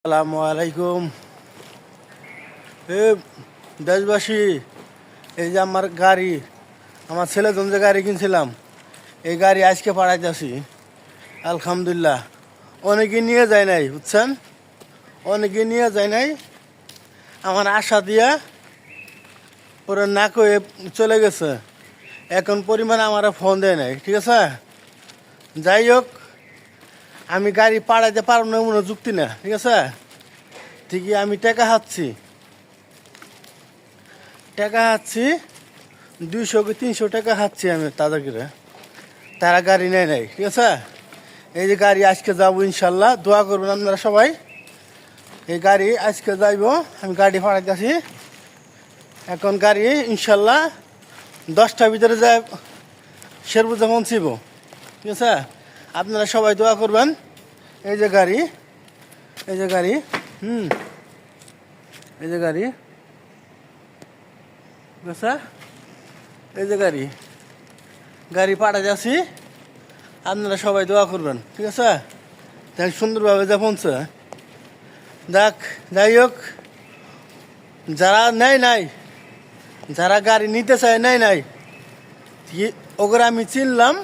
আসসালামু আলাইকুম। এ দেশবাসী, এই যে আমার গাড়ি, আমার ছেলের জন্য যে গাড়ি কিনছিলাম, এই গাড়ি আজকে পাঠাইতেছি। আলহামদুলিল্লাহ। অনেকে নিয়ে যায় নাই, বুঝছেন, অনেকে নিয়ে যায় নাই। আমার আশা দিয়া ওরা না কয়ে চলে গেছে। এখন পরিমাণে আমার ফোন দেয় নাই, ঠিক আছে। যাই হোক, আমি গাড়ি পাঠাইতে পারব না মনে যুক্তি না, ঠিক আছে। ঠিকই আমি টাকা হাঁটছি 200 কি 300 টাকা হাঁটছি আমি তাদেরকে। তারা গাড়ি নেয় নাই, ঠিক আছে। এই যে গাড়ি আজকে যাবো ইনশাল্লাহ, দোয়া করবেন আপনারা সবাই। এই গাড়ি আজকে যাইব, আমি গাড়ি পাঠাইতেছি। এখন গাড়ি ইনশাল্লাহ 10টার ভিতরে যায় শেরপুরে পৌঁছিব, ঠিক আছে। আপনারা সবাই দোয়া করবেন। এই যে গাড়ি, এই যে গাড়ি, এই যে গাড়ি, ঠিক আছে। এই যে গাড়ি, গাড়ি পাঠা যাচ্ছি। আপনারা সবাই দোয়া করবেন, ঠিক আছে। তাই সুন্দরভাবে যা পৌঁছে দেখ। যাই হোক, যারা নেয় নাই, যারা গাড়ি নিতে চায় নেয় নাই, ওগুলো আমি চিনলাম।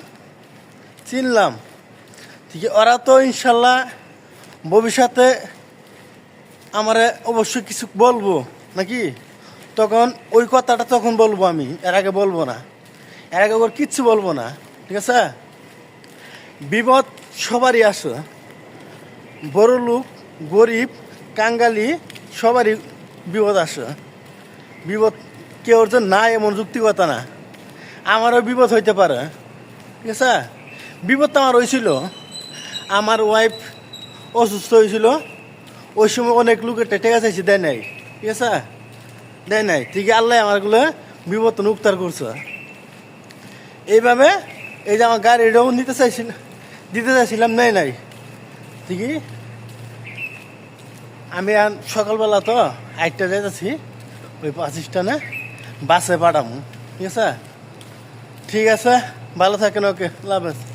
ঠিক ওরা তো ইনশাল্লাহ ভবিষ্যতে আমারে অবশ্যই কিছু বলবো নাকি, তখন ওই কথাটা তখন বলবো আমি, এর আগে বলবো না। এর আগে ওর কিচ্ছু বলবো না, ঠিক আছে। বিপদ সবারই আসে, বড় লোক, গরিব, কাঙ্গালি, সবারই বিপদ আসে। বিপদ কেউ যে নাই এমন যুক্তিকতা না। আমারও বিপদ হইতে পারে, ঠিক আছে। বিপদ তো আমার হয়েছিল, আমার ওয়াইফ অসুস্থ হয়েছিল। ওই সময় অনেক লোকের টেকা চাইছি, দেয় নাই, ঠিক আছে, দেয় নাই। ঠিক আল্লাহ আমারগুলো বিপদ উত্তার করছে। এইভাবে এই যে আমার গাড়িটাও দিতে চাইছিলাম, নেয় নাই। ঠিকই আমি সকালবেলা তো 8টা যাইতেছি, ওই 25টা বাসে পাঠাবো, ঠিক আছে। ঠিক আছে, ভালো থাকেন, ওকে, লাভ আছে।